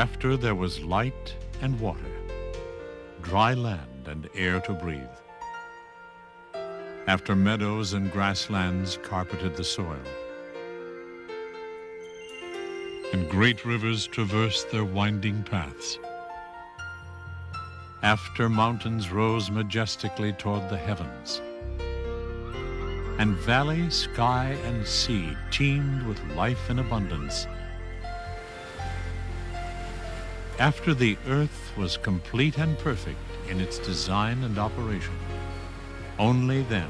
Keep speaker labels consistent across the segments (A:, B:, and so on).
A: After there was light and water, dry land and air to breathe. After meadows and grasslands carpeted the soil, and great rivers traversed their winding paths. After mountains rose majestically toward the heavens, and valley, sky, and sea teemed with life in abundance. After the earth was complete and perfect in its design and operation, only then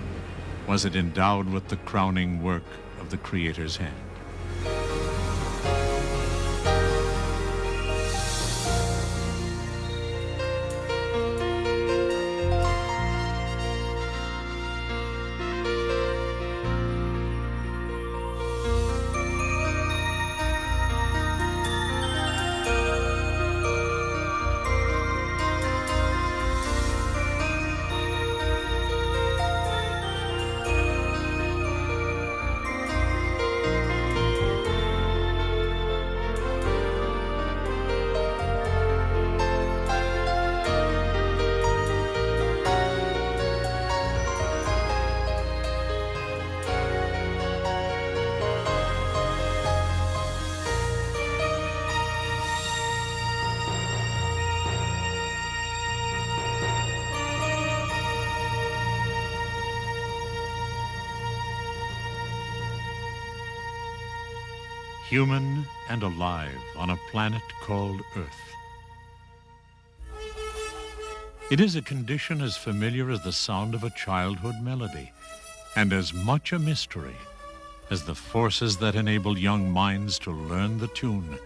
A: was it endowed with the crowning work of the Creator's hand. Human and alive on a planet called Earth. It is a condition as familiar as the sound of a childhood melody, and as much a mystery as the forces that enable young minds to learn the tune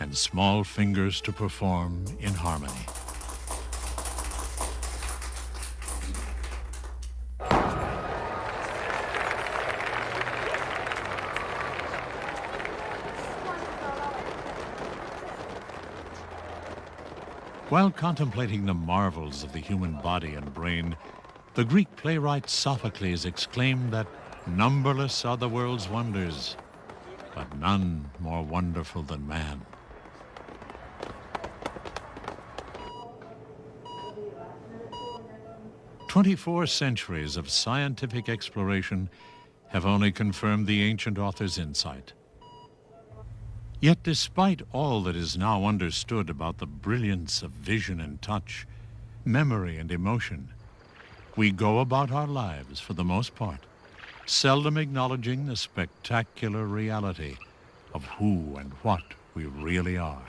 A: and small fingers to perform in harmony. While contemplating the marvels of the human body and brain, the Greek playwright Sophocles exclaimed that numberless are the world's wonders, but none more wonderful than man. "24 centuries of scientific exploration have only confirmed the ancient author's insight. Yet despite all that is now understood about the brilliance of vision and touch, memory and emotion, we go about our lives, for the most part, seldom acknowledging the spectacular reality of who and what we really are.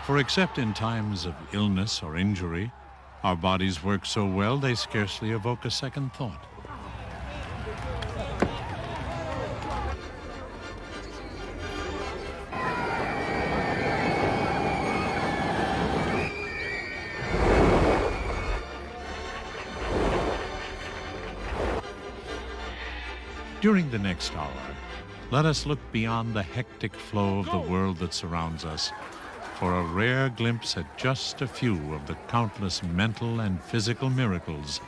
A: For except in times of illness or injury, our bodies work so well they scarcely evoke a second thought. During the next hour, let us look beyond the hectic flow of the world that surrounds us for a rare glimpse at just a few of the countless mental and physical miracles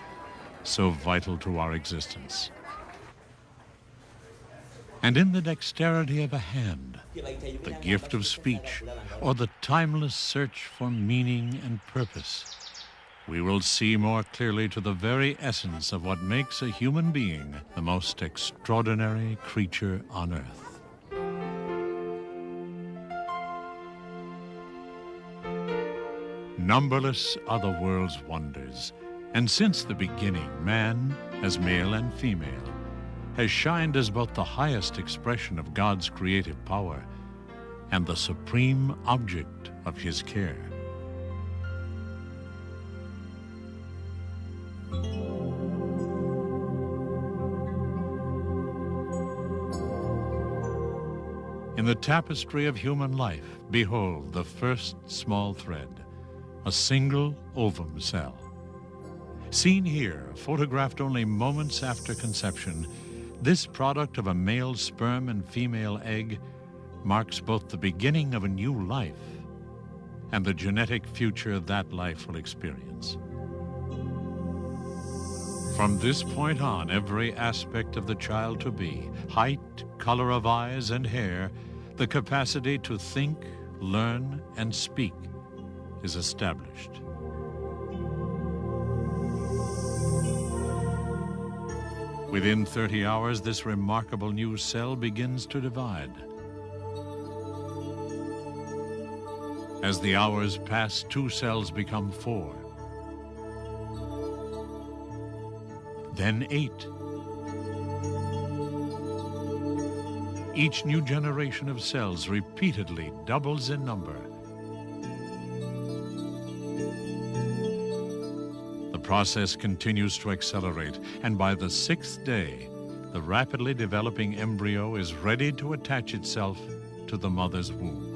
A: so vital to our existence. And in the dexterity of a hand, the gift of speech, or the timeless search for meaning and purpose, we will see more clearly to the very essence of what makes a human being the most extraordinary creature on earth. Numberless are the world's wonders, and since the beginning, man, as male and female, has shined as both the highest expression of God's creative power and the supreme object of his care. In the tapestry of human life, behold the first small thread, a single ovum cell. Seen here, photographed only moments after conception, this product of a male sperm and female egg marks both the beginning of a new life and the genetic future that life will experience. From this point on, every aspect of the child to be, height, color of eyes and hair, the capacity to think, learn, and speak, is established. Within 30 hours, this remarkable new cell begins to divide. As the hours pass, 2 cells become 4, then 8. Each new generation of cells repeatedly doubles in number. The process continues to accelerate, and by the 6th day, the rapidly developing embryo is ready to attach itself to the mother's womb.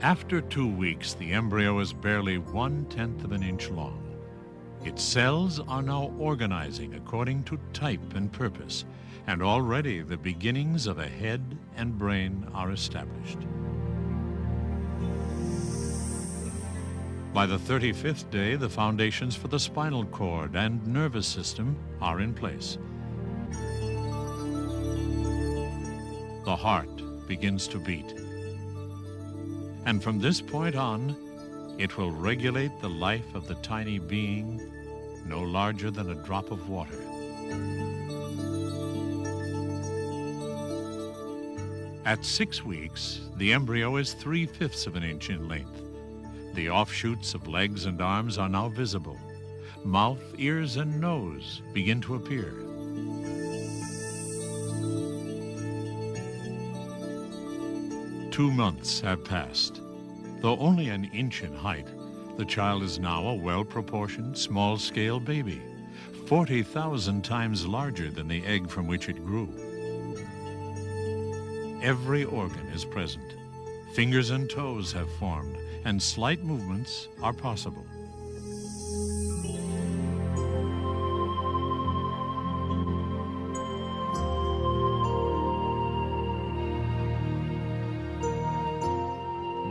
A: After 2 weeks, the embryo is barely 1/10 of an inch long. Its cells are now organizing according to type and purpose, and already the beginnings of a head and brain are established. By the 35th day, the foundations for the spinal cord and nervous system are in place. The heart begins to beat. And from this point on, it will regulate the life of the tiny being no larger than a drop of water. At 6 weeks, the embryo is 3/5 of an inch in length. The offshoots of legs and arms are now visible. Mouth, ears, and nose begin to appear. Two months have passed. Though only an inch in height, the child is now a well-proportioned, small-scale baby, 40,000 times larger than the egg from which it grew. Every organ is present. Fingers and toes have formed, and slight movements are possible.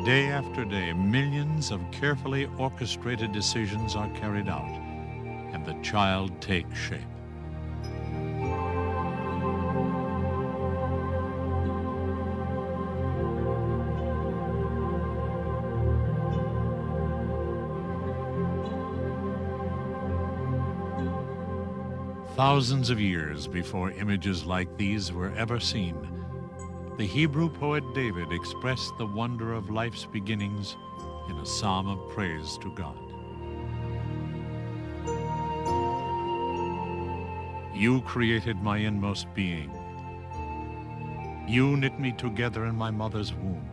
A: Day after day, millions of carefully orchestrated decisions are carried out, and the child takes shape. Thousands of years before images like these were ever seen, the Hebrew poet David expressed the wonder of life's beginnings in a psalm of praise to God. You created my inmost being. You knit me together in my mother's womb.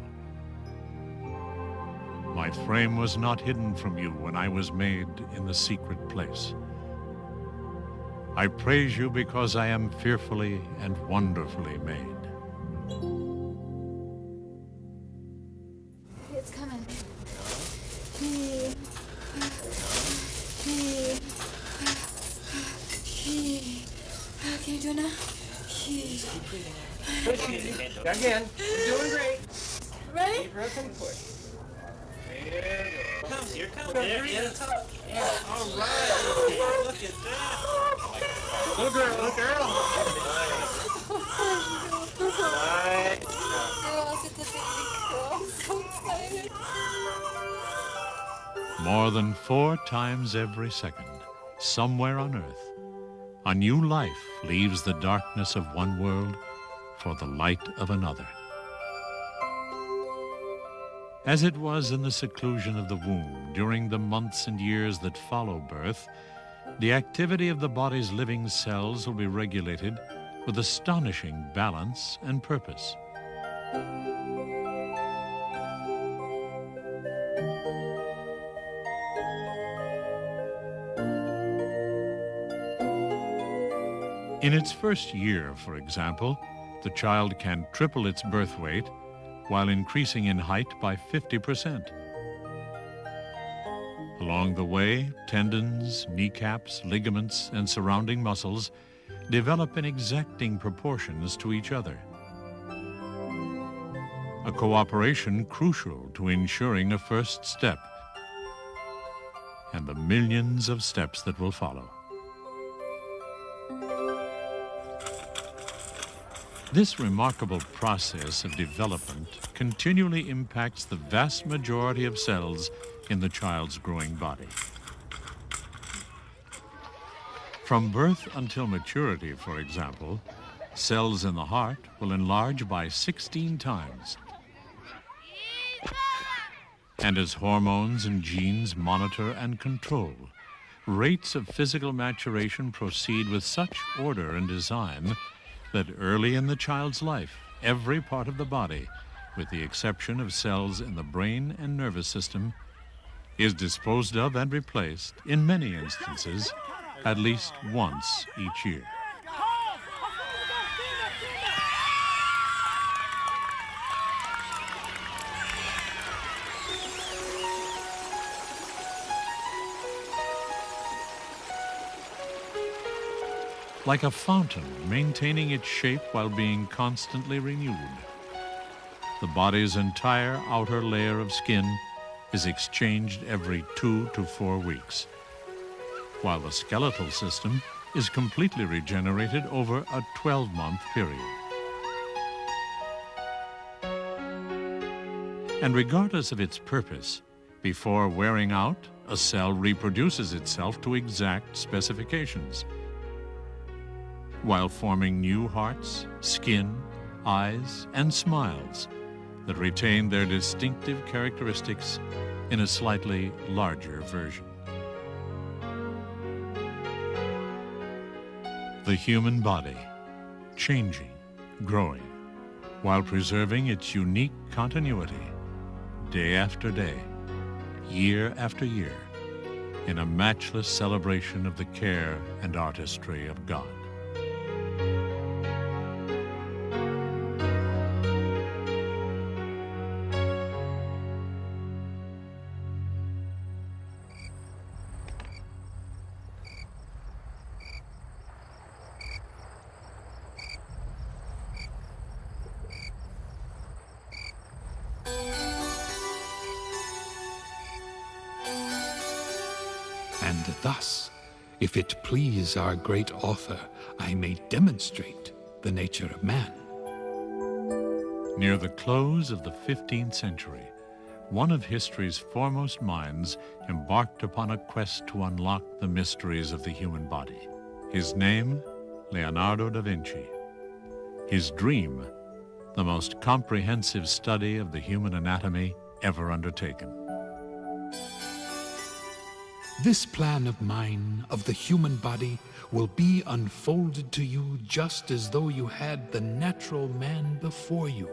A: My frame was not hidden from you when I was made in the secret place. I praise you because I am fearfully and wonderfully made.
B: It's coming. Can you do it now?
C: Again, you're doing great.
B: Ready?
C: Keep pressing forward. There you go.
D: Here comes. There he is.
C: Yeah.
D: All right. Look at that.
C: Little girl, little girl. Nice.
B: I'm so excited.
A: More than 4 times every second, somewhere on Earth, a new life leaves the darkness of one world for the light of another. As it was in the seclusion of the womb during the months and years that follow birth, the activity of the body's living cells will be regulated with astonishing balance and purpose. In its first year, for example, the child can triple its birth weight while increasing in height by 50%. Along the way, tendons, kneecaps, ligaments, and surrounding muscles develop in exacting proportions to each other. A cooperation crucial to ensuring a first step and the millions of steps that will follow. This remarkable process of development continually impacts the vast majority of cells in the child's growing body. From birth until maturity, for example, cells in the heart will enlarge by 16 times. And as hormones and genes monitor and control, rates of physical maturation proceed with such order and design that early in the child's life, every part of the body, with the exception of cells in the brain and nervous system, is disposed of and replaced, in many instances, at least once each year. Like a fountain maintaining its shape while being constantly renewed, the body's entire outer layer of skin is exchanged every 2 to 4 weeks, while the skeletal system is completely regenerated over a 12-month period. And regardless of its purpose, before wearing out, a cell reproduces itself to exact specifications, while forming new hearts, skin, eyes, and smiles that retain their distinctive characteristics in a slightly larger version. The human body, changing, growing, while preserving its unique continuity, day after day, year after year, in a matchless celebration of the care and artistry of God.
E: And thus, if it please our great author, I may demonstrate the nature of man.
A: Near the close of the 15th century, one of history's foremost minds embarked upon a quest to unlock the mysteries of the human body. His name, Leonardo da Vinci. His dream, the most comprehensive study of the human anatomy ever undertaken.
E: This plan of mine of the human body will be unfolded to you just as though you had the natural man before you.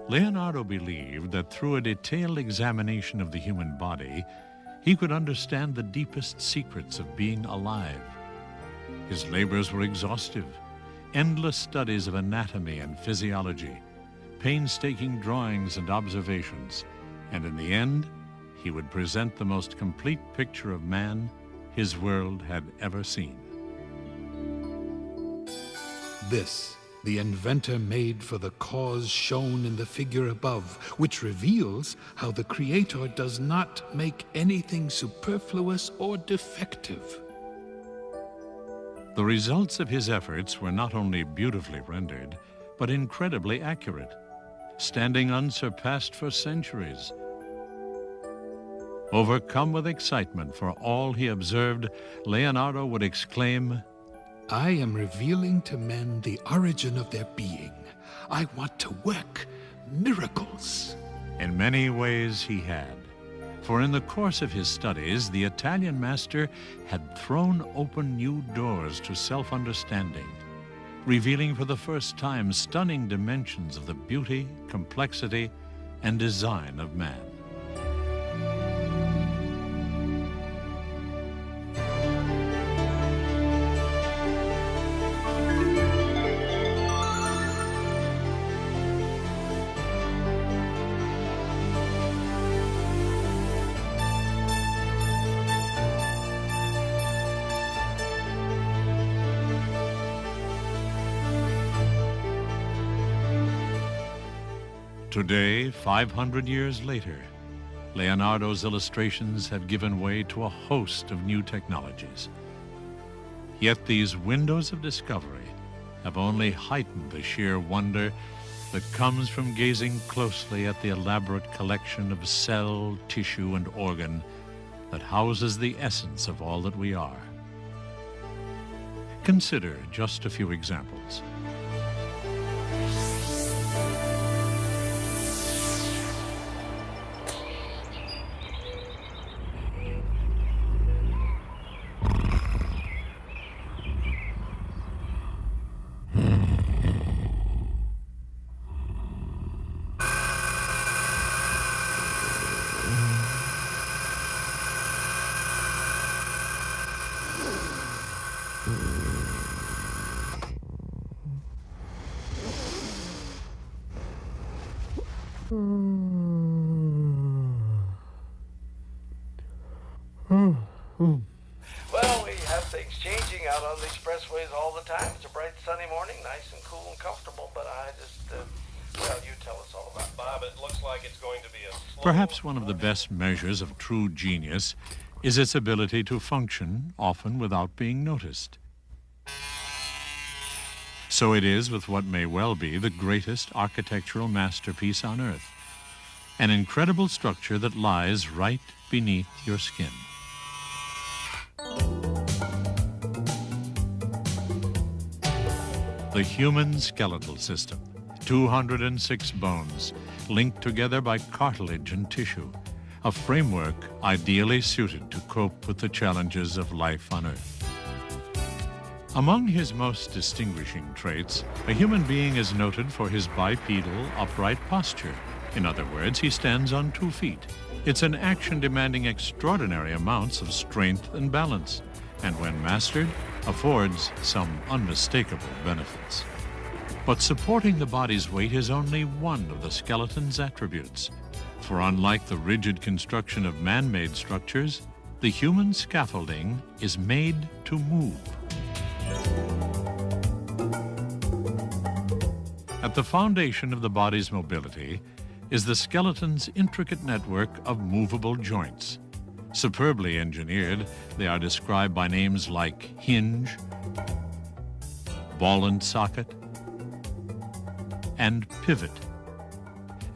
A: Leonardo believed that through a detailed examination of the human body, he could understand the deepest secrets of being alive. His labors were exhaustive, endless studies of anatomy and physiology, painstaking drawings and observations, and in the end, he would present the most complete picture of man his world had ever seen.
E: This the inventor made for the cause shown in the figure above, which reveals how the Creator does not make anything superfluous or defective.
A: The results of his efforts were not only beautifully rendered, but incredibly accurate, standing unsurpassed for centuries. Overcome with excitement for all he observed, Leonardo would exclaim,
E: I am revealing to men the origin of their being. I want to work miracles.
A: In many ways he had. For in the course of his studies, the Italian master had thrown open new doors to self-understanding, revealing for the first time stunning dimensions of the beauty, complexity, and design of man. Today, 500 years later, Leonardo's illustrations have given way to a host of new technologies. Yet these windows of discovery have only heightened the sheer wonder that comes from gazing closely at the elaborate collection of cell, tissue, and organ that houses the essence of all that we are. Consider just a few examples.
C: Well, we have things changing out on the expressways all the time. It's a bright sunny morning, nice and cool and comfortable, but I just, well, you tell us all about it.
D: Bob, it looks like it's going to be a slow...
A: Perhaps one of the best measures of true genius is its ability to function, often without being noticed. So it is with what may well be the greatest architectural masterpiece on Earth, an incredible structure that lies right beneath your skin. The human skeletal system, 206 bones, linked together by cartilage and tissue, a framework ideally suited to cope with the challenges of life on Earth. Among his most distinguishing traits, a human being is noted for his bipedal, upright posture. In other words, he stands on 2 feet. It's an action demanding extraordinary amounts of strength and balance, and when mastered, affords some unmistakable benefits. But supporting the body's weight is only one of the skeleton's attributes. For unlike the rigid construction of man-made structures, the human scaffolding is made to move. At the foundation of the body's mobility is the skeleton's intricate network of movable joints. Superbly engineered, they are described by names like hinge, ball and socket, and pivot.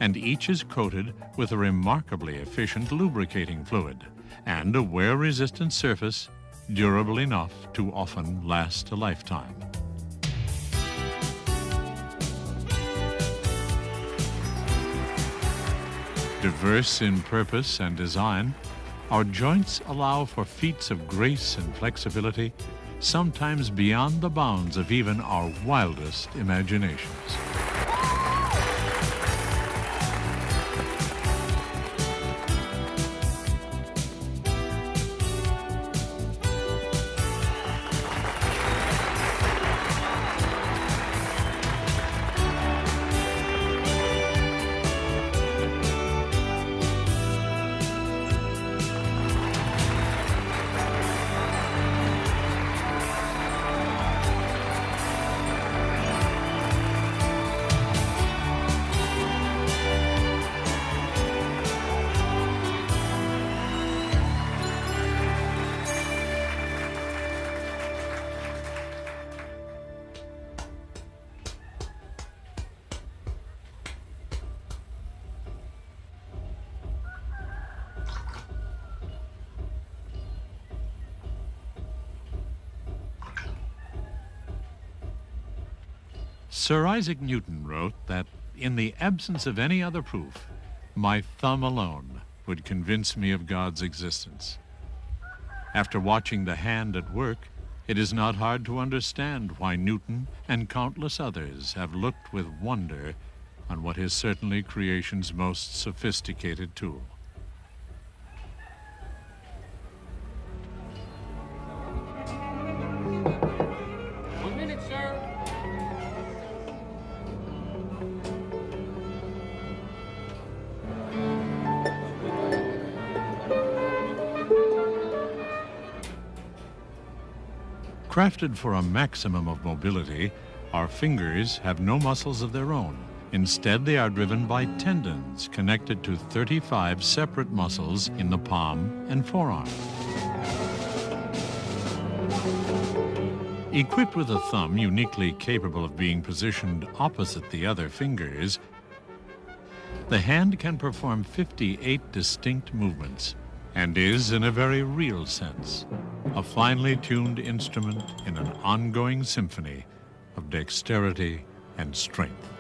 A: And each is coated with a remarkably efficient lubricating fluid and a wear-resistant surface durable enough to often last a lifetime. Diverse in purpose and design, our joints allow for feats of grace and flexibility, sometimes beyond the bounds of even our wildest imaginations. Sir Isaac Newton wrote that, in the absence of any other proof, my thumb alone would convince me of God's existence. After watching the hand at work, it is not hard to understand why Newton and countless others have looked with wonder on what is certainly creation's most sophisticated tool. Crafted for a maximum of mobility, our fingers have no muscles of their own, Instead, they are driven by tendons connected to 35 separate muscles in the palm and forearm. Equipped with a thumb uniquely capable of being positioned opposite the other fingers, the hand can perform 58 distinct movements and is, in a very real sense, a finely tuned instrument in an ongoing symphony of dexterity and strength.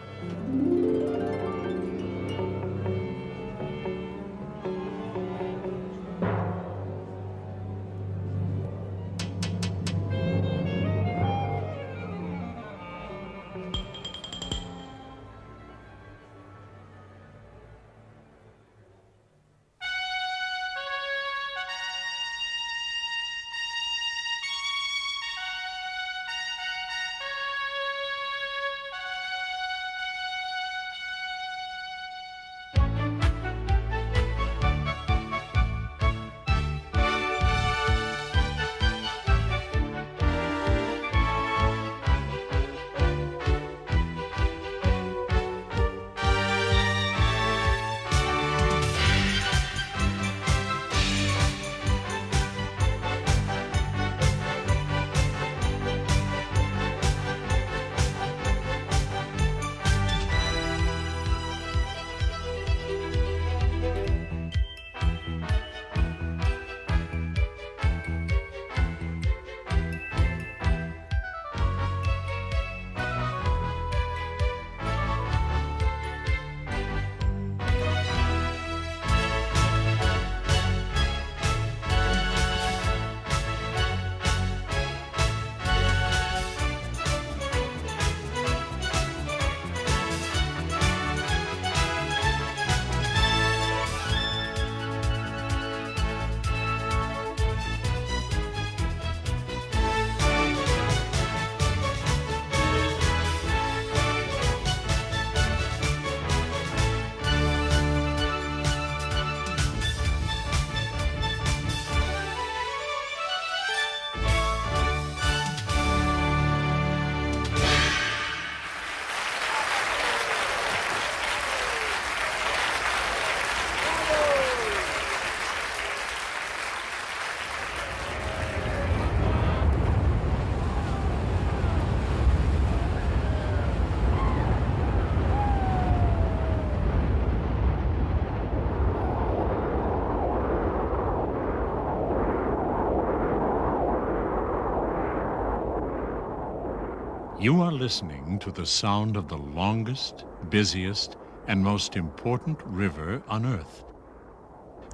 A: You are listening to the sound of the longest, busiest, and most important river on Earth.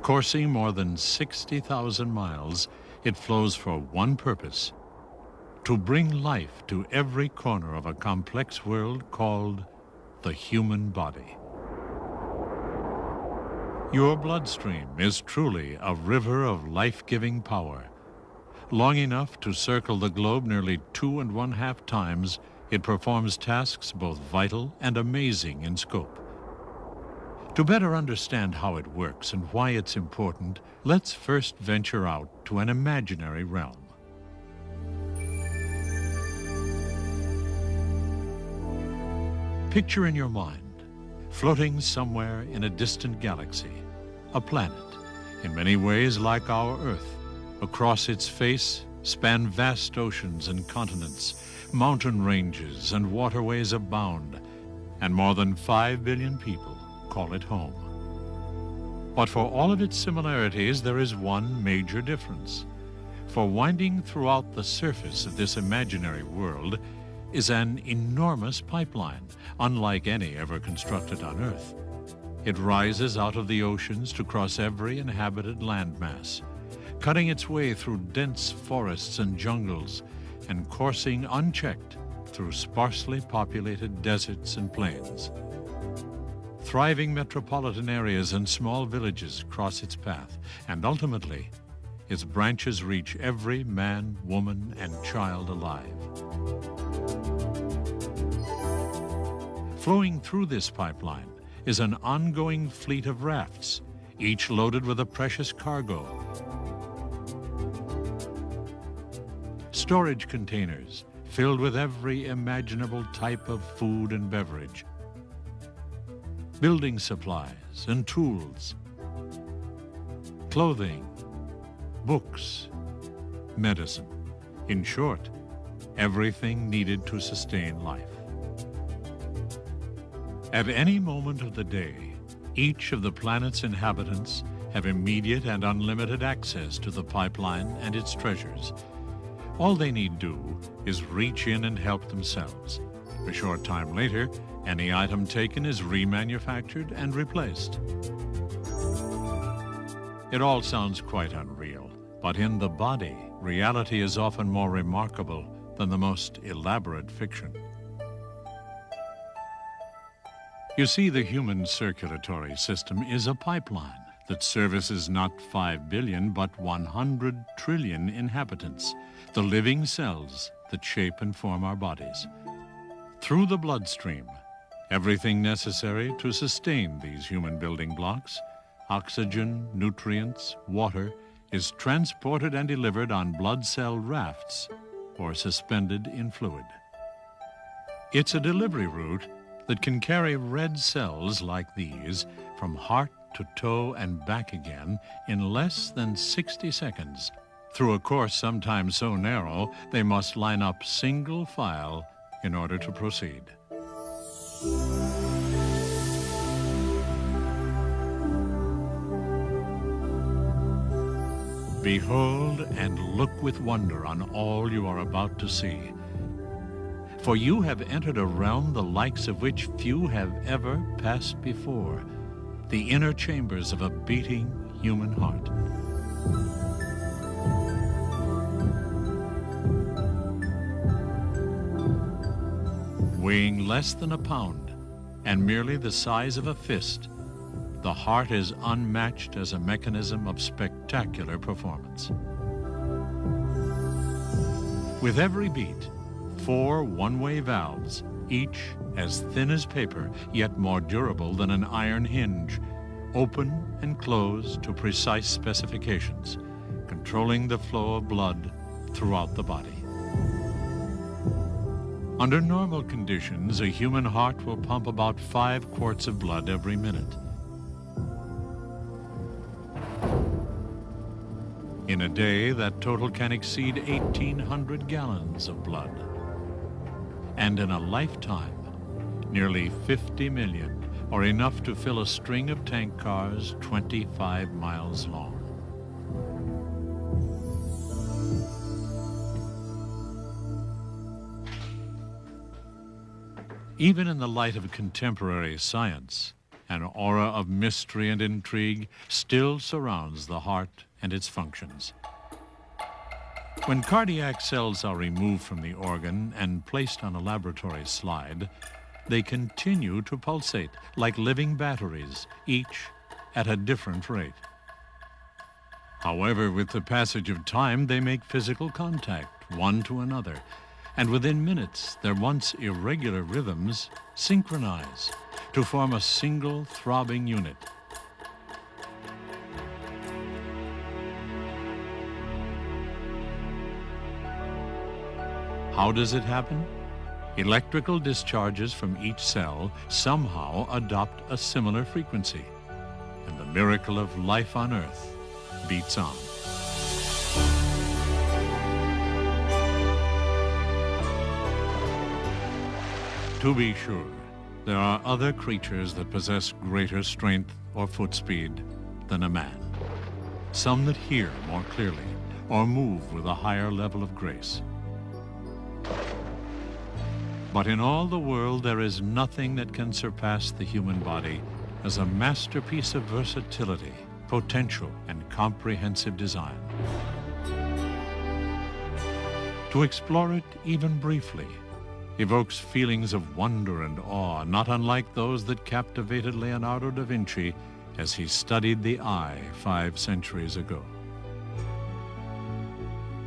A: Coursing more than 60,000 miles, it flows for one purpose: to bring life to every corner of a complex world called the human body. Your bloodstream is truly a river of life-giving power. Long enough to circle the globe nearly 2.5 times, it performs tasks both vital and amazing in scope. To better understand how it works and why it's important, let's first venture out to an imaginary realm. Picture in your mind, floating somewhere in a distant galaxy, a planet, in many ways like our Earth. Across its face span vast oceans and continents, mountain ranges and waterways abound, and more than 5 billion people call it home. But for all of its similarities, there is one major difference. For winding throughout the surface of this imaginary world is an enormous pipeline, unlike any ever constructed on Earth. It rises out of the oceans to cross every inhabited landmass, cutting its way through dense forests and jungles, and coursing unchecked through sparsely populated deserts and plains. Thriving metropolitan areas and small villages cross its path, and ultimately, its branches reach every man, woman, and child alive. Flowing through this pipeline is an ongoing fleet of rafts, each loaded with a precious cargo. Storage containers filled with every imaginable type of food and beverage. building supplies and tools, clothing, books, medicine. In short, everything needed to sustain life. At any moment of the day, each of the planet's inhabitants have immediate and unlimited access to the pipeline and its treasures. All they need do is reach in and help themselves. A short time later, any item taken is remanufactured and replaced. It all sounds quite unreal, but in the body, reality is often more remarkable than the most elaborate fiction. You see, the human circulatory system is a pipeline that services not 5 billion but 100 trillion inhabitants, the living cells that shape and form our bodies. Through the bloodstream, everything necessary to sustain these human building blocks, oxygen, nutrients, water, is transported and delivered on blood cell rafts or suspended in fluid. It's a delivery route that can carry red cells like these from heart to toe and back again in less than 60 seconds, through a course sometimes so narrow they must line up single file in order to proceed. Behold and look with wonder on all you are about to see. For you have entered a realm the likes of which few have ever passed before, the inner chambers of a beating human heart. Weighing less than a pound and merely the size of a fist, the heart is unmatched as a mechanism of spectacular performance. With every beat, 4 one-way valves, each as thin as paper, yet more durable than an iron hinge, open and close to precise specifications, controlling the flow of blood throughout the body. Under normal conditions, a human heart will pump about 5 quarts of blood every minute. In a day, that total can exceed 1,800 gallons of blood. And in a lifetime, nearly 50 million, or enough to fill a string of tank cars 25 miles long. Even in the light of contemporary science, an aura of mystery and intrigue still surrounds the heart and its functions. When cardiac cells are removed from the organ and placed on a laboratory slide, they continue to pulsate like living batteries, each at a different rate. However, with the passage of time, they make physical contact, one to another, and within minutes, their once irregular rhythms synchronize to form a single throbbing unit. How does it happen? Electrical discharges from each cell somehow adopt a similar frequency, and the miracle of life on Earth beats on. To be sure, there are other creatures that possess greater strength or foot speed than a man. Some that hear more clearly or move with a higher level of grace. But in all the world, there is nothing that can surpass the human body as a masterpiece of versatility, potential, and comprehensive design. To explore it even briefly evokes feelings of wonder and awe, not unlike those that captivated Leonardo da Vinci as he studied the eye 5 centuries ago.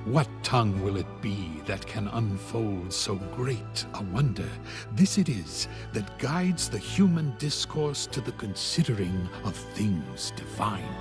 E: What tongue will it be that can unfold so great a wonder? This it is that guides the human discourse to the considering of things divine.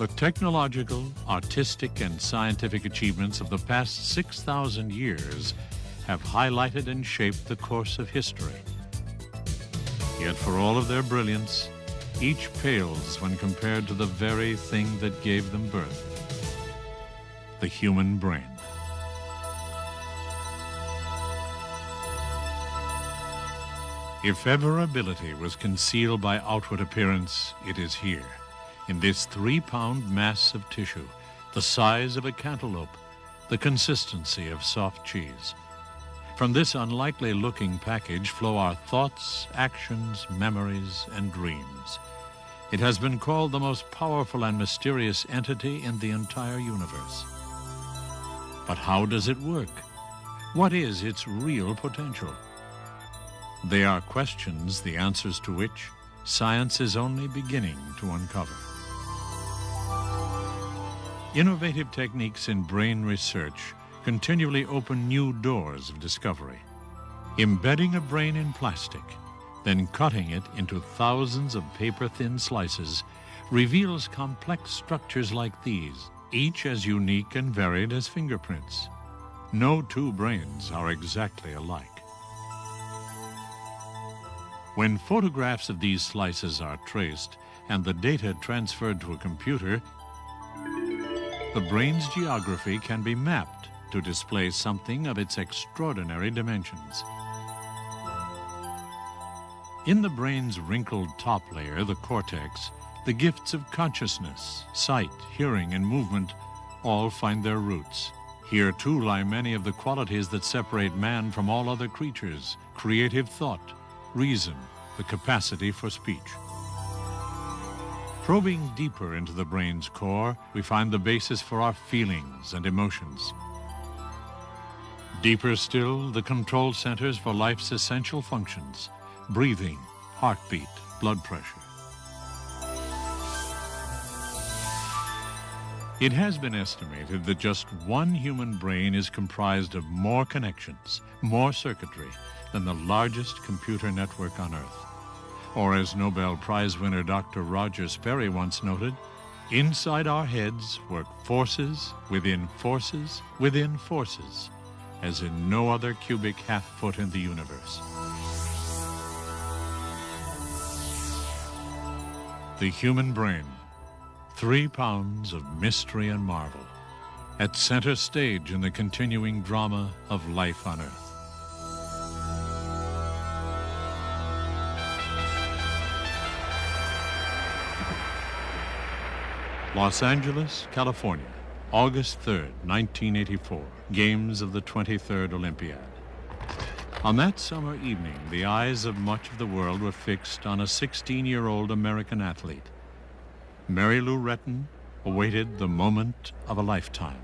A: The technological, artistic, and scientific achievements of the past 6,000 years have highlighted and shaped the course of history. Yet for all of their brilliance, each pales when compared to the very thing that gave them birth, the human brain. If ever ability was concealed by outward appearance, it is here, in this 3-pound mass of tissue, the size of a cantaloupe, the consistency of soft cheese. From this unlikely-looking package flow our thoughts, actions, memories, and dreams. It has been called the most powerful and mysterious entity in the entire universe. But how does it work? What is its real potential? They are questions, the answers to which science is only beginning to uncover. Innovative techniques in brain research continually open new doors of discovery. Embedding a brain in plastic, then cutting it into thousands of paper-thin slices, reveals complex structures like these, each as unique and varied as fingerprints. No two brains are exactly alike. When photographs of these slices are traced and the data transferred to a computer, the brain's geography can be mapped to display something of its extraordinary dimensions. In the brain's wrinkled top layer, the cortex, the gifts of consciousness, sight, hearing, and movement all find their roots. Here, too, lie many of the qualities that separate man from all other creatures: creative thought, reason, the capacity for speech. Probing deeper into the brain's core, we find the basis for our feelings and emotions. Deeper still, the control centers for life's essential functions: breathing, heartbeat, blood pressure. It has been estimated that just one human brain is comprised of more connections, more circuitry, than the largest computer network on Earth. Or as Nobel Prize winner Dr. Roger Sperry once noted, inside our heads work forces within forces within forces, as in no other cubic half-foot in the universe. The human brain, 3 pounds of mystery and marvel, at center stage in the continuing drama of life on Earth. Los Angeles, California, August 3rd, 1984, Games of the 23rd Olympiad. On that summer evening, the eyes of much of the world were fixed on a 16-year-old American athlete. Mary Lou Retton awaited the moment of a lifetime.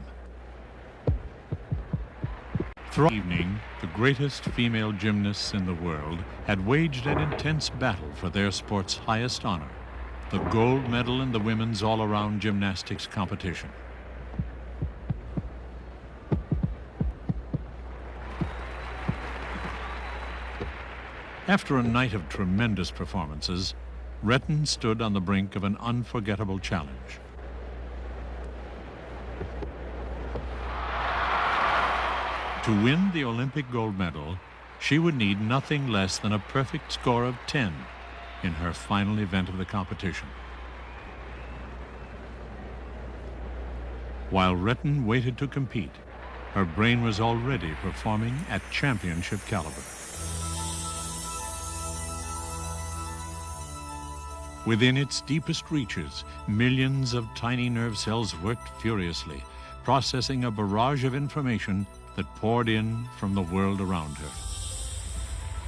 A: Throughout the evening, the greatest female gymnasts in the world had waged an intense battle for their sport's highest honor, the gold medal in the women's all-around gymnastics competition. After a night of tremendous performances, Retton stood on the brink of an unforgettable challenge. To win the Olympic gold medal, she would need nothing less than a perfect score of 10 in her final event of the competition. While Retton waited to compete, her brain was already performing at championship caliber. Within its deepest reaches, millions of tiny nerve cells worked furiously, processing a barrage of information that poured in from the world around her.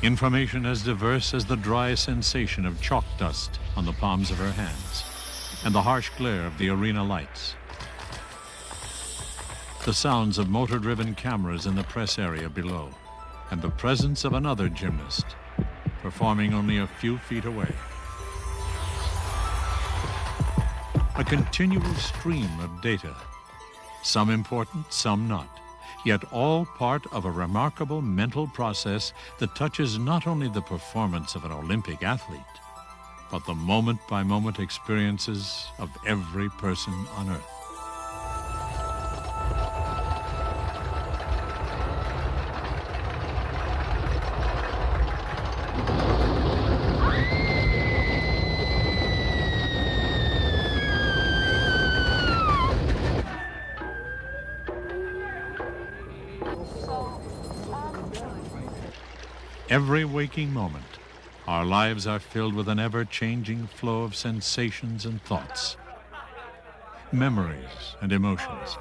A: Information as diverse as the dry sensation of chalk dust on the palms of her hands and the harsh glare of the arena lights. The sounds of motor-driven cameras in the press area below, and the presence of another gymnast performing only a few feet away. A continual stream of data, some important, some not, yet all part of a remarkable mental process that touches not only the performance of an Olympic athlete, but the moment-by-moment experiences of every person on Earth. Every waking moment, our lives are filled with an ever-changing flow of sensations and thoughts. Memories and emotions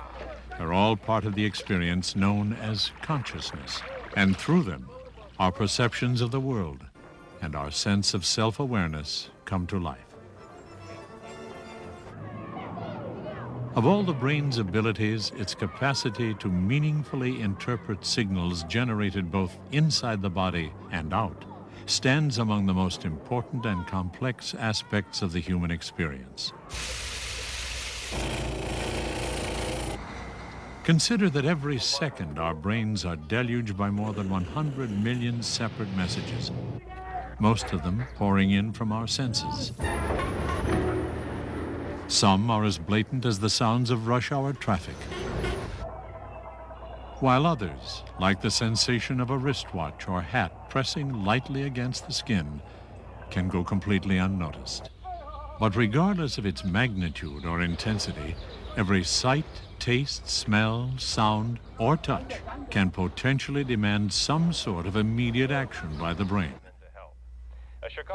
A: are all part of the experience known as consciousness. And through them, our perceptions of the world and our sense of self-awareness come to life. Of all the brain's abilities, its capacity to meaningfully interpret signals generated both inside the body and out stands among the most important and complex aspects of the human experience. Consider that every second our brains are deluged by more than 100 million separate messages, most of them pouring in from our senses. Some are as blatant as the sounds of rush hour traffic, while others, like the sensation of a wristwatch or hat pressing lightly against the skin, can go completely unnoticed. But regardless of its magnitude or intensity, every sight, taste, smell, sound, or touch can potentially demand some sort of immediate action by the brain.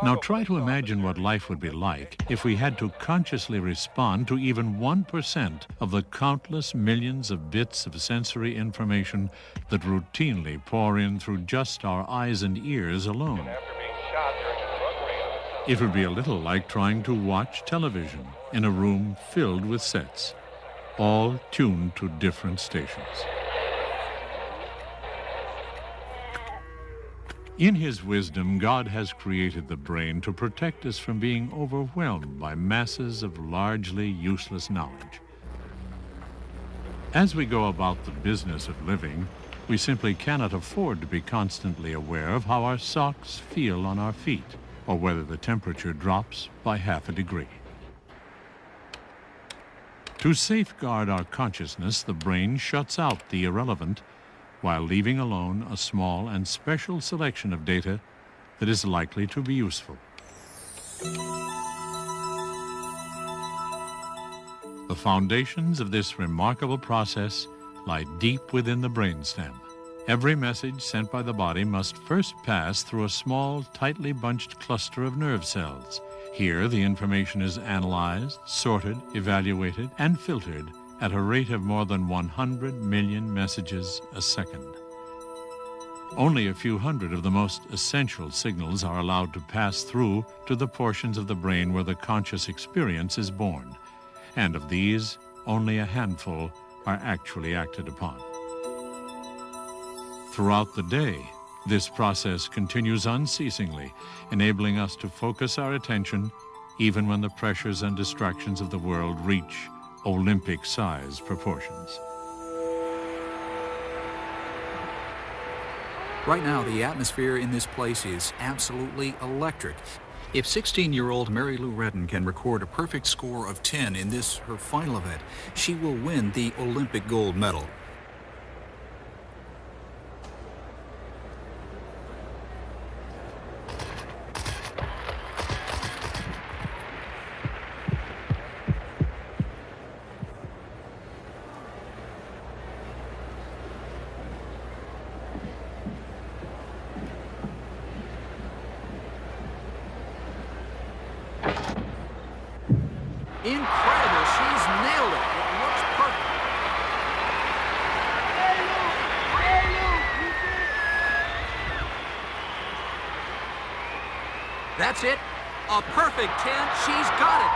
A: Now try to imagine what life would be like if we had to consciously respond to even 1% of the countless millions of bits of sensory information that routinely pour in through just our eyes and ears alone. It would be a little like trying to watch television in a room filled with sets, all tuned to different stations. In His wisdom, God has created the brain to protect us from being overwhelmed by masses of largely useless knowledge. As we go about the business of living, we simply cannot afford to be constantly aware of how our socks feel on our feet, or whether the temperature drops by half a degree. To safeguard our consciousness, the brain shuts out the irrelevant while leaving alone a small and special selection of data that is likely to be useful. The foundations of this remarkable process lie deep within the brainstem. Every message sent by the body must first pass through a small, tightly bunched cluster of nerve cells. Here, the information is analyzed, sorted, evaluated, and filtered at a rate of more than 100 million messages a second. Only a few hundred of the most essential signals are allowed to pass through to the portions of the brain where the conscious experience is born, and of these, only a handful are actually acted upon. Throughout the day, this process continues unceasingly, enabling us to focus our attention even when the pressures and distractions of the world reach Olympic-sized proportions.
F: Right now, the atmosphere in this place is absolutely electric. If 16-year-old Mary Lou Retton can record a perfect score of 10 in this, her final event, she will win the Olympic gold medal. Incredible, she's nailed it. It looks perfect. That's it. A perfect 10. She's got it.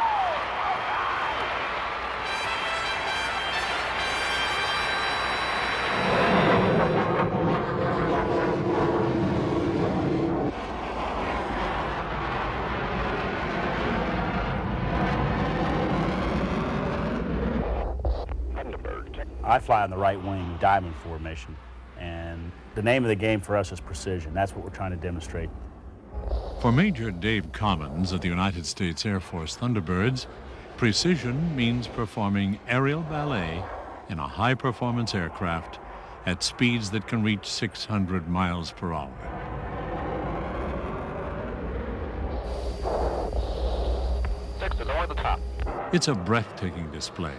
G: I fly on the right wing, diamond formation, and the name of the game for us is precision. That's what we're trying to demonstrate.
A: For Major Dave Commons of the United States Air Force Thunderbirds, precision means performing aerial ballet in a high-performance aircraft at speeds that can reach 600 miles per hour. It's a breathtaking display,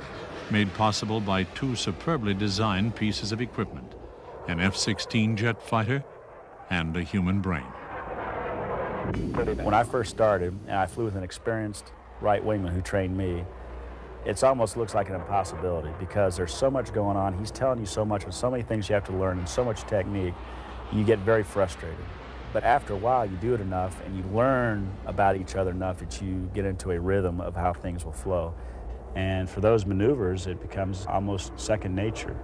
A: made possible by two superbly designed pieces of equipment, an F-16 jet fighter and a human brain.
G: When I first started, and I flew with an experienced right wingman who trained me, it almost looks like an impossibility because there's so much going on. He's telling you so much and so many things you have to learn and so much technique, you get very frustrated. But after a while, you do it enough and you learn about each other enough that you get into a rhythm of how things will flow. And for those maneuvers, it becomes almost second nature.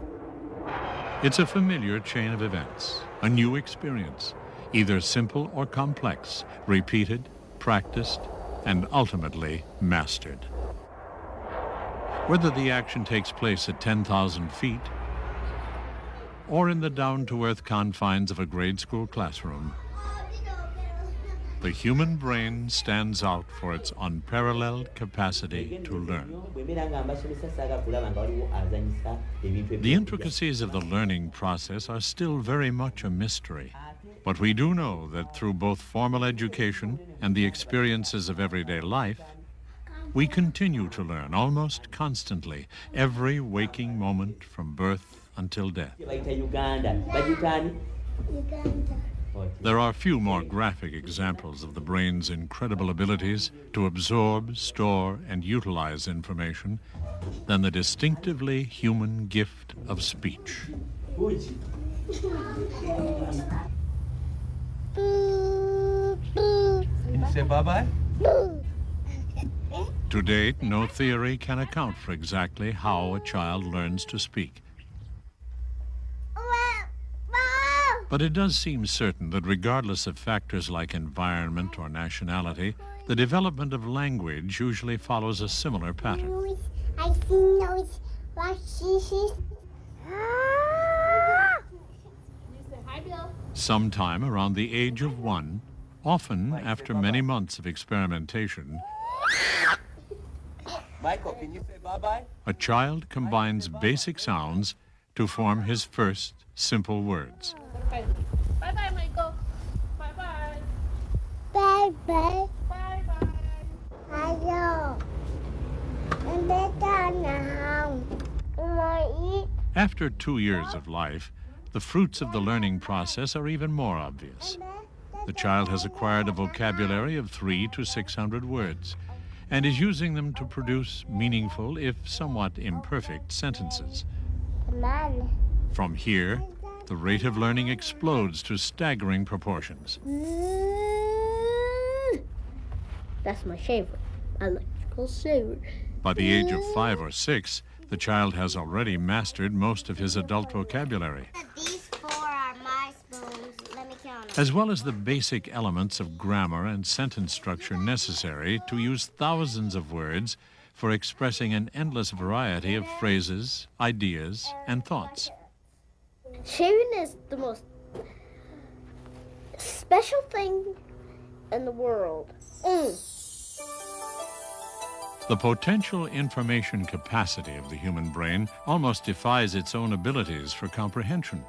A: It's a familiar chain of events, a new experience, either simple or complex, repeated, practiced, and ultimately mastered. Whether the action takes place at 10,000 feet or in the down-to-earth confines of a grade school classroom, the human brain stands out for its unparalleled capacity to learn. The intricacies of the learning process are still very much a mystery, but we do know that through both formal education and the experiences of everyday life, we continue to learn almost constantly, every waking moment from birth until death. There are few more graphic examples of the brain's incredible abilities to absorb, store, and utilize information than the distinctively human gift of speech.
H: Can you say bye-bye?
A: To date, no theory can account for exactly how a child learns to speak. But it does seem certain that regardless of factors like environment or nationality, the development of language usually follows a similar pattern. Sometime around the age of 1, often after many months of experimentation,
H: Michael, can you say bye-bye?
A: a child combines basic sounds to form his first simple words.
B: Bye-bye, Michael. Bye-bye.
I: Bye-bye.
B: Bye-bye.
I: Hello. I'm better now. Want to
A: After 2 years of life, the fruits of the learning process are even more obvious. The child has acquired a vocabulary of 300 to 600 words and is using them to produce meaningful, if somewhat imperfect, sentences.
I: Come on.
A: From here, the rate of learning explodes to staggering proportions.
I: That's my favorite. Electrical saver.
A: By the age of 5 or 6, the child has already mastered most of his adult vocabulary,
I: These 4 are my spoons. Let me count them.
A: as well as the basic elements of grammar and sentence structure necessary to use thousands of words for expressing an endless variety of phrases, ideas, and thoughts.
I: Shaving is the most special thing in the world.
A: The potential information capacity of the human brain almost defies its own abilities for comprehension.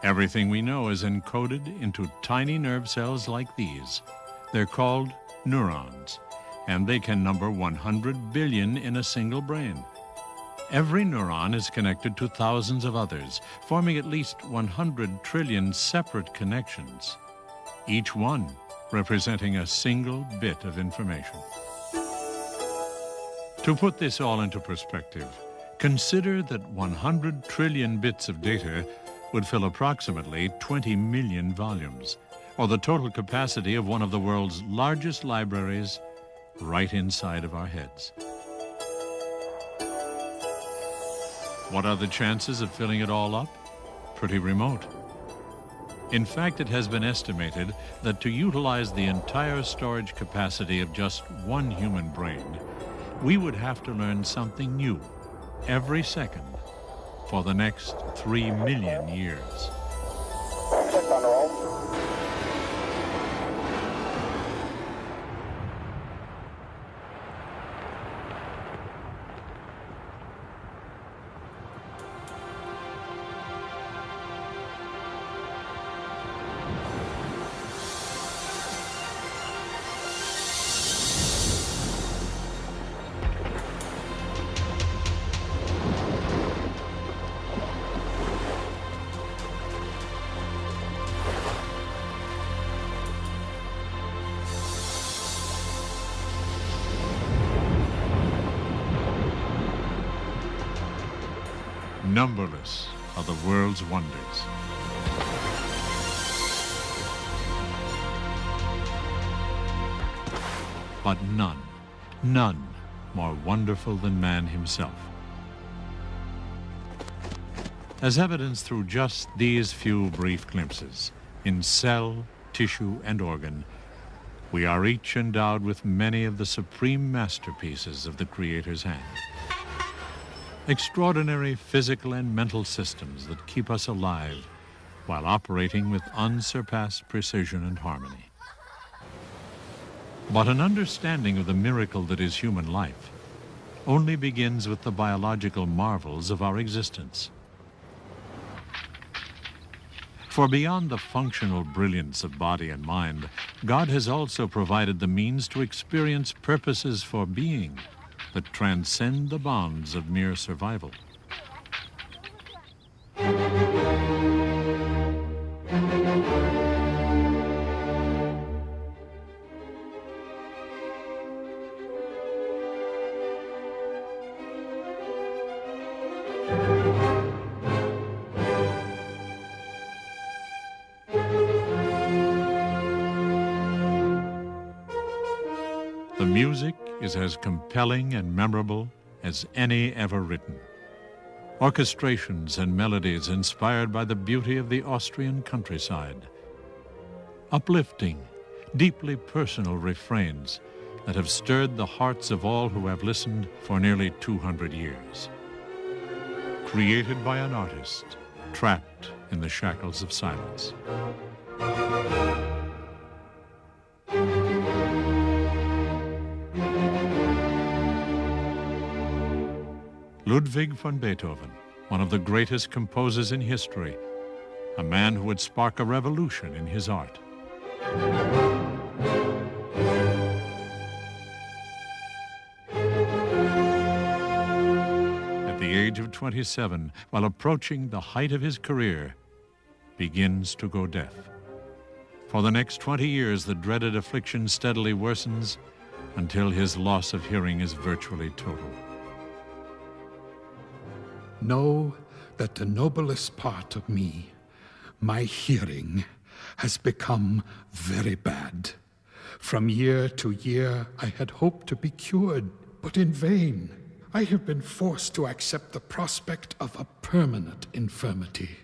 A: Everything we know is encoded into tiny nerve cells like these. They're called neurons, and they can number 100 billion in a single brain. Every neuron is connected to thousands of others, forming at least 100 trillion separate connections, each one representing a single bit of information. To put this all into perspective, consider that 100 trillion bits of data would fill approximately 20 million volumes, or the total capacity of one of the world's largest libraries right inside of our heads. What are the chances of filling it all up? Pretty remote. In fact, it has been estimated that to utilize the entire storage capacity of just one human brain, we would have to learn something new every second for the next 3 million years. Numberless are the world's wonders. But none more wonderful than man himself. As evidenced through just these few brief glimpses, in cell, tissue, and organ, we are each endowed with many of the supreme masterpieces of the Creator's hand. Extraordinary physical and mental systems that keep us alive while operating with unsurpassed precision and harmony. But an understanding of the miracle that is human life only begins with the biological marvels of our existence. For beyond the functional brilliance of body and mind, God has also provided the means to experience purposes for being that transcend the bounds of mere survival. The music is as compelling and memorable as any ever written. Orchestrations and melodies inspired by the beauty of the Austrian countryside. Uplifting, deeply personal refrains that have stirred the hearts of all who have listened for nearly 200 years. Created by an artist trapped in the shackles of silence. Ludwig van Beethoven, one of the greatest composers in history, a man who would spark a revolution in his art. At the age of 27, while approaching the height of his career, begins to go deaf. For the next 20 years, the dreaded affliction steadily worsens until his loss of hearing is virtually total.
E: Know that the noblest part of me, my hearing, has become very bad. From year to year, I had hoped to be cured, but in vain. I have been forced to accept the prospect of a permanent infirmity.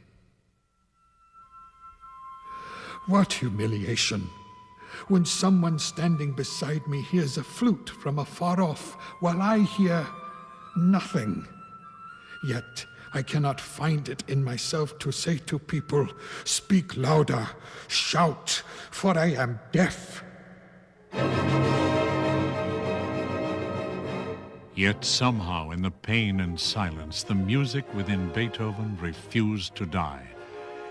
E: What humiliation! When someone standing beside me hears a flute from afar off, while I hear nothing. Yet I cannot find it in myself to say to people, "Speak louder, shout, for I am deaf."
A: Yet somehow, in the pain and silence, the music within Beethoven refused to die.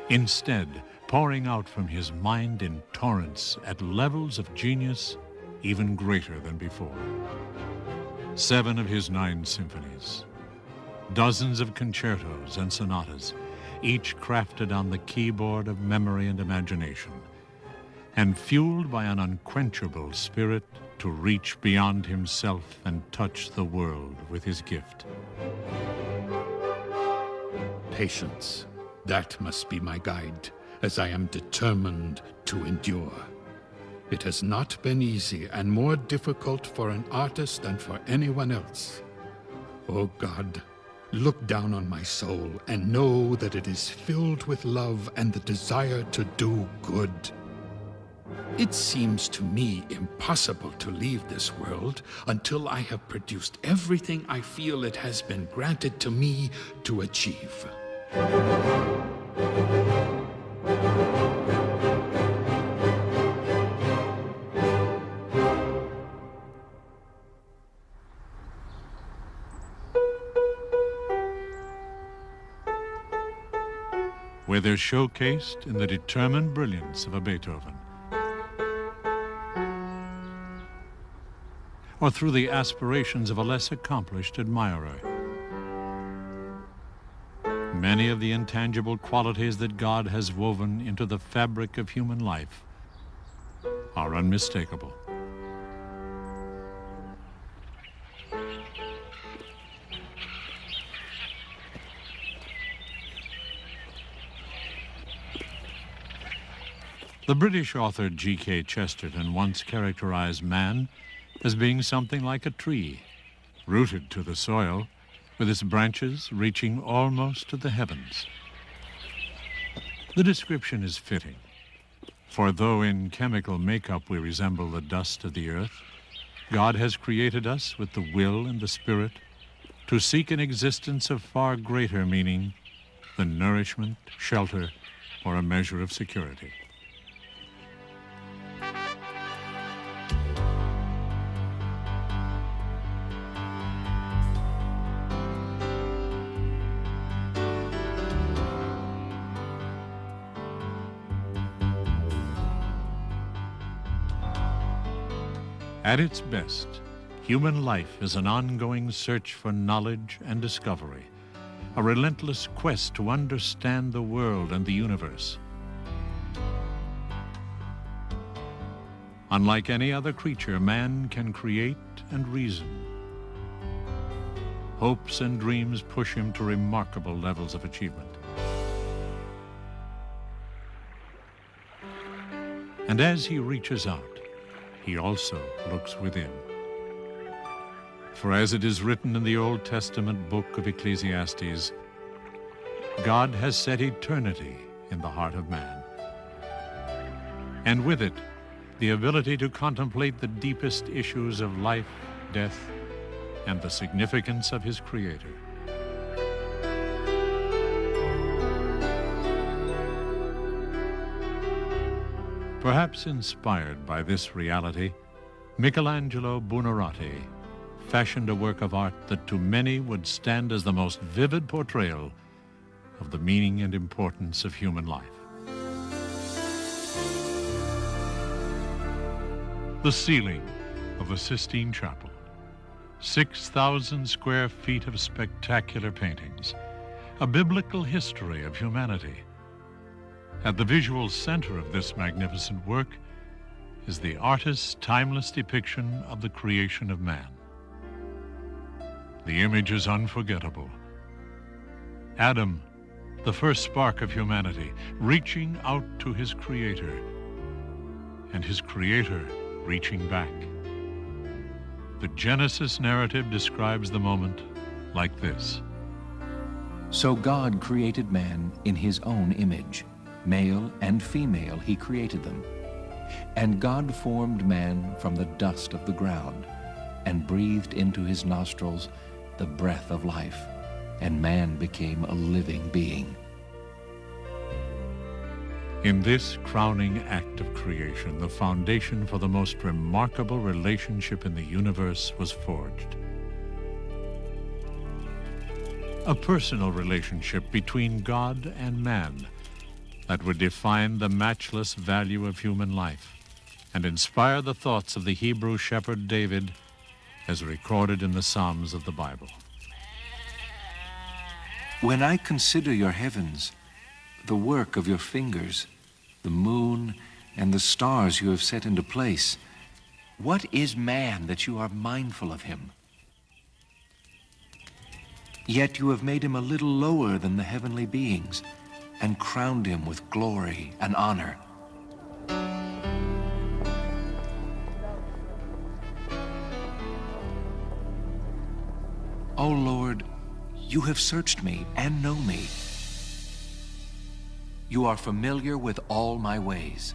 A: Instead, pouring out from his mind in torrents at levels of genius even greater than before. 7 of his 9 symphonies, dozens of concertos and sonatas, each crafted on the keyboard of memory and imagination, and fueled by an unquenchable spirit to reach beyond himself and touch the world with his gift.
E: Patience, that must be my guide, as I am determined to endure. It has not been easy and more difficult for an artist than for anyone else. Oh God, look down on my soul and know that it is filled with love and the desire to do good. It seems to me impossible to leave this world until I have produced everything I feel it has been granted to me to achieve.
A: Where they're showcased in the determined brilliance of a Beethoven, or through the aspirations of a less accomplished admirer. Many of the intangible qualities that God has woven into the fabric of human life are unmistakable. The British author G.K. Chesterton once characterized man as being something like a tree, rooted to the soil, with its branches reaching almost to the heavens. The description is fitting, for though in chemical makeup we resemble the dust of the earth, God has created us with the will and the spirit to seek an existence of far greater meaning than nourishment, shelter, or a measure of security. At its best, human life is an ongoing search for knowledge and discovery, a relentless quest to understand the world and the universe. Unlike any other creature, man can create and reason. Hopes and dreams push him to remarkable levels of achievement. And as he reaches out, he also looks within. For as it is written in the Old Testament book of Ecclesiastes, God has set eternity in the heart of man, and with it, the ability to contemplate the deepest issues of life, death, and the significance of his Creator. Perhaps inspired by this reality, Michelangelo Buonarroti fashioned a work of art that to many would stand as the most vivid portrayal of the meaning and importance of human life. The ceiling of the Sistine Chapel, 6,000 square feet of spectacular paintings, a biblical history of humanity. At the visual center of this magnificent work is the artist's timeless depiction of the creation of man. The image is unforgettable. Adam, the first spark of humanity, reaching out to his Creator, and his Creator reaching back. The Genesis narrative describes the moment like this.
J: So God created man in his own image. Male and female he created them. And God formed man from the dust of the ground, and breathed into his nostrils the breath of life, and man became a living being.
A: In this crowning act of creation, the foundation for the most remarkable relationship in the universe was forged. A personal relationship between God and man that would define the matchless value of human life and inspire the thoughts of the Hebrew shepherd David as recorded in the Psalms of the Bible.
J: When I consider your heavens, the work of your fingers, the moon and the stars you have set into place, what is man that you are mindful of him? Yet you have made him a little lower than the heavenly beings, and crowned him with glory and honor. O Lord, you have searched me and know me. You are familiar with all my ways.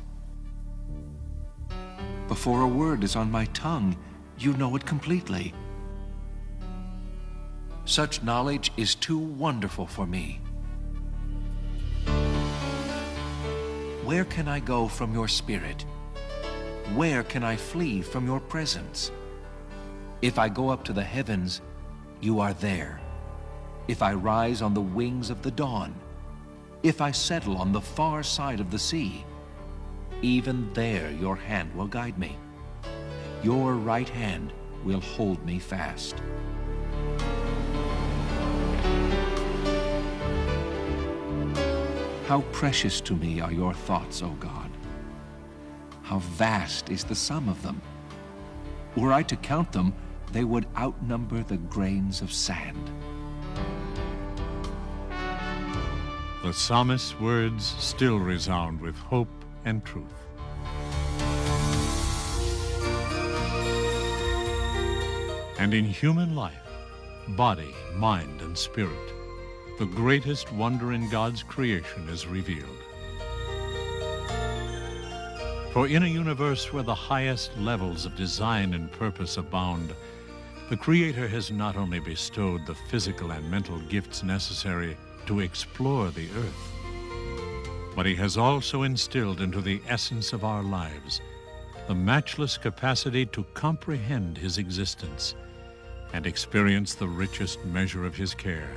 J: Before a word is on my tongue, you know it completely. Such knowledge is too wonderful for me. Where can I go from your spirit? Where can I flee from your presence? If I go up to the heavens, you are there. If I rise on the wings of the dawn, if I settle on the far side of the sea, even there your hand will guide me. Your right hand will hold me fast. How precious to me are your thoughts, O God. How vast is the sum of them. Were I to count them, they would outnumber the grains of sand.
A: The psalmist's words still resound with hope and truth. And in human life, body, mind, and spirit, the greatest wonder in God's creation is revealed. For in a universe where the highest levels of design and purpose abound, the Creator has not only bestowed the physical and mental gifts necessary to explore the earth, but He has also instilled into the essence of our lives the matchless capacity to comprehend His existence and experience the richest measure of His care.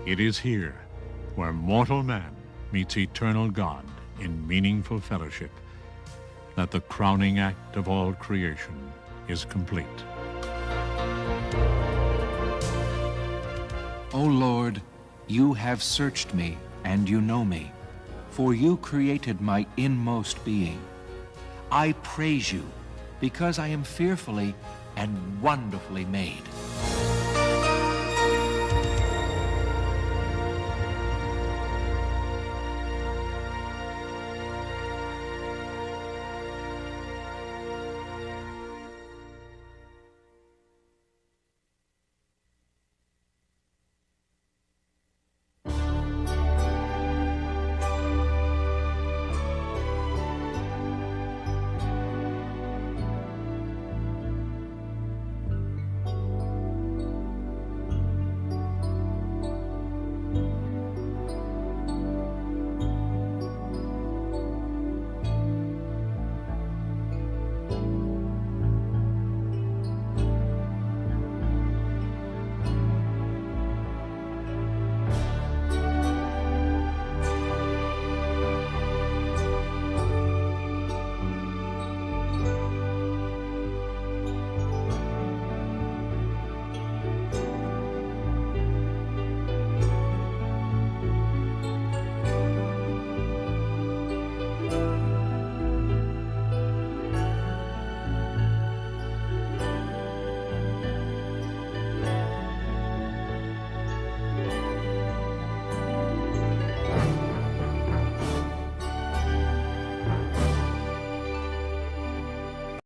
A: It is here where mortal man meets eternal God in meaningful fellowship that the crowning act of all creation is complete.
J: O Lord, you have searched me, and you know me, for you created my inmost being. I praise you, because I am fearfully and wonderfully made.